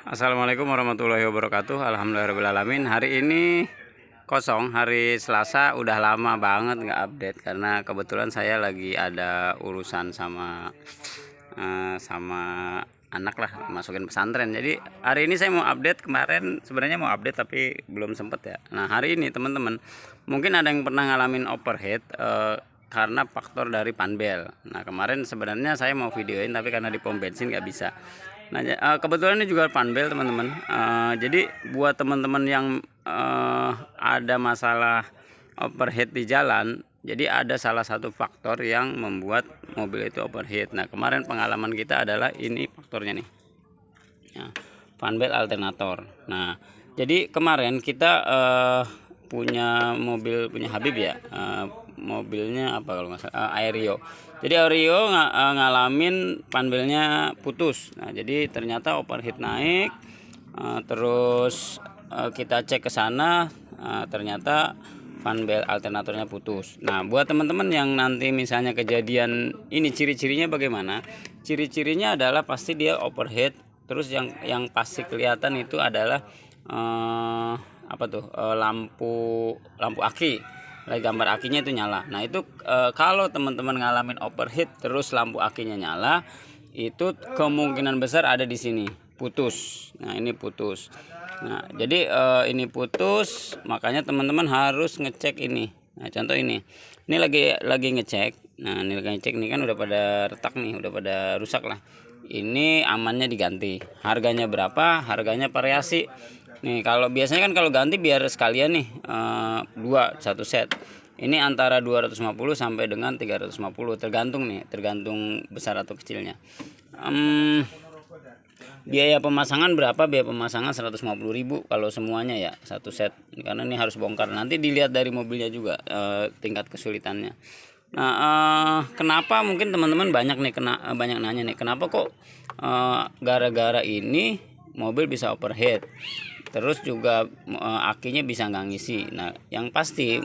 Assalamualaikum warahmatullahi wabarakatuh. Alhamdulillahirrahmanirrahim. Hari ini kosong, hari Selasa. Udah lama banget nggak update karena kebetulan saya lagi ada urusan sama anak lah, masukin pesantren. Jadi hari ini saya mau update. Kemarin sebenarnya mau update tapi belum sempet ya. Nah hari ini teman-teman, mungkin ada yang pernah ngalamin overheat karena faktor dari panbel. Nah kemarin sebenarnya saya mau videoin tapi karena di pom bensin nggak bisa. Nah, kebetulan ini juga panbel teman-teman. Jadi buat teman-teman yang ada masalah overheat di jalan, jadi ada salah satu faktor yang membuat mobil itu overheat. Nah, kemarin pengalaman kita adalah ini faktornya nih. Ya, panbel alternator. Nah, jadi kemarin kita punya mobil punya Habib ya. Mobilnya apa kalau nggak salah Aerio. Jadi Aerio ngalamin panbelnya putus. Nah jadi ternyata overheat naik. Terus kita cek ke sana, ternyata panbel alternatornya putus. Nah buat teman-teman yang nanti misalnya kejadian ini, ciri-cirinya bagaimana? Ciri-cirinya adalah pasti dia overheat. Terus yang pasti kelihatan itu adalah lampu aki. Gambar akinya itu nyala. Nah itu kalau teman-teman ngalamin overheat terus lampu akinya nyala, itu kemungkinan besar ada di sini putus. Nah ini putus. Nah jadi ini putus, makanya teman-teman harus ngecek ini. Nah contoh ini lagi ngecek. Nah ini lagi ngecek, ini kan udah pada retak nih, udah pada rusak lah. Ini amannya diganti. Harganya berapa? Harganya variasi. Nih kalau biasanya kan kalau ganti biar sekalian nih satu set. Ini antara 250 sampai dengan 350 tergantung besar atau kecilnya. Biaya pemasangan berapa? Biaya pemasangan 150.000 kalau semuanya ya satu set. Karena ini harus bongkar. Nanti dilihat dari mobilnya juga tingkat kesulitannya. Nah, kenapa mungkin teman-teman banyak nanya nih, kenapa kok gara-gara ini mobil bisa overheat? Terus juga akinya bisa nggak ngisi. Nah, yang pasti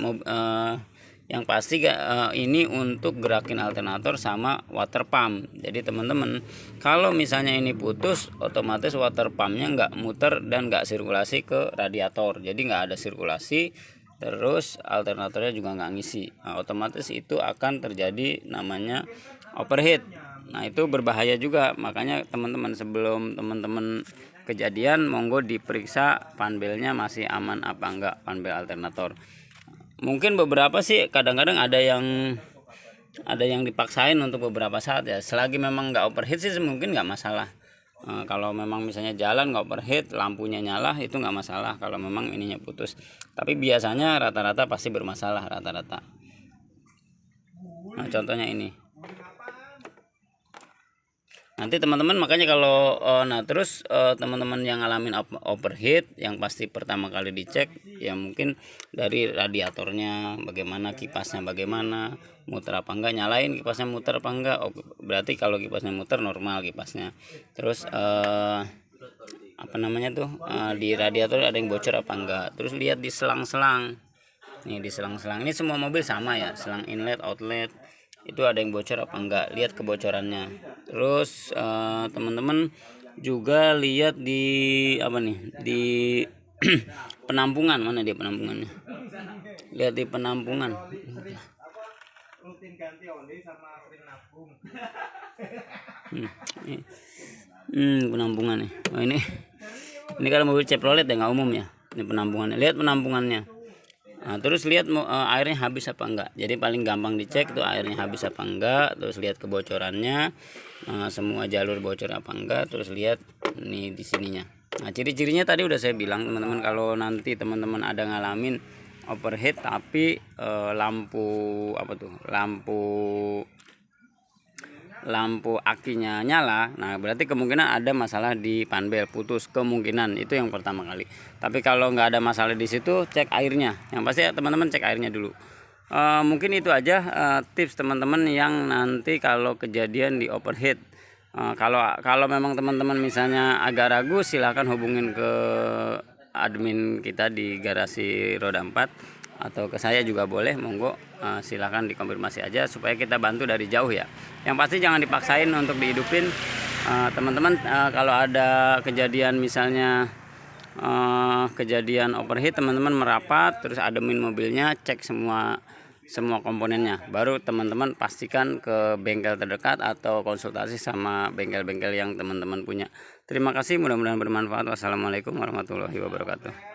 ini untuk gerakin alternator sama water pump. Jadi teman-teman, kalau misalnya ini putus, otomatis water pumpnya nggak muter dan nggak sirkulasi ke radiator. Jadi nggak ada sirkulasi, terus alternatornya juga nggak ngisi. Nah, otomatis itu akan terjadi namanya overheat. Nah, itu berbahaya juga. Makanya teman-teman, sebelum teman-teman kejadian, monggo diperiksa panbelnya masih aman apa enggak, panbel alternator. Mungkin beberapa sih kadang-kadang ada yang dipaksain untuk beberapa saat ya. Selagi memang nggak overheat sih mungkin nggak masalah. Kalau memang misalnya jalan nggak overheat, lampunya nyala, itu nggak masalah kalau memang ininya putus. Tapi biasanya rata-rata pasti bermasalah rata-rata. Nah contohnya ini. Nanti teman-teman makanya kalau terus teman-teman yang ngalamin overheat, yang pasti pertama kali dicek ya mungkin dari radiatornya bagaimana, kipasnya bagaimana, muter apa enggak, nyalain kipasnya muter apa enggak. Berarti kalau kipasnya muter normal kipasnya. Terus di radiator ada yang bocor apa enggak. Terus lihat di selang-selang. Nih di selang-selang ini semua mobil sama ya, selang inlet, outlet. Itu ada yang bocor apa enggak, lihat kebocorannya. Terus teman-teman juga lihat di di penampungan. Mana dia penampungannya? Lihat di penampungan. Penampungan nih. Oh ini kalau mobil Chevrolet ya nggak umum ya. Ini penampungannya. Lihat penampungannya. Nah, terus lihat airnya habis apa enggak. Jadi paling gampang dicek tuh airnya habis apa enggak. Terus lihat kebocorannya, semua jalur bocor apa enggak. Terus lihat nih di sininya. Nah ciri-cirinya tadi udah saya bilang teman-teman. Kalau nanti teman-teman ada ngalamin overheat tapi lampu akinya nyala, nah berarti kemungkinan ada masalah di panbel putus, kemungkinan itu yang pertama kali. Tapi kalau nggak ada masalah di situ, cek airnya. Yang pasti teman-teman cek airnya dulu. Mungkin itu aja tips teman-teman yang nanti kalau kejadian di overheat. Kalau memang teman-teman misalnya agak ragu, silahkan hubungin ke admin kita di Garasi Roda 4 atau ke saya juga boleh, monggo silahkan dikonfirmasi aja supaya kita bantu dari jauh ya. Yang pasti jangan dipaksain untuk dihidupin, Teman-teman, kalau ada kejadian misalnya kejadian overheat, teman-teman merapat terus ademin mobilnya, cek semua komponennya, baru teman-teman pastikan ke bengkel terdekat atau konsultasi sama bengkel-bengkel yang teman-teman punya. Terima kasih, mudah-mudahan bermanfaat. Wassalamualaikum warahmatullahi wabarakatuh.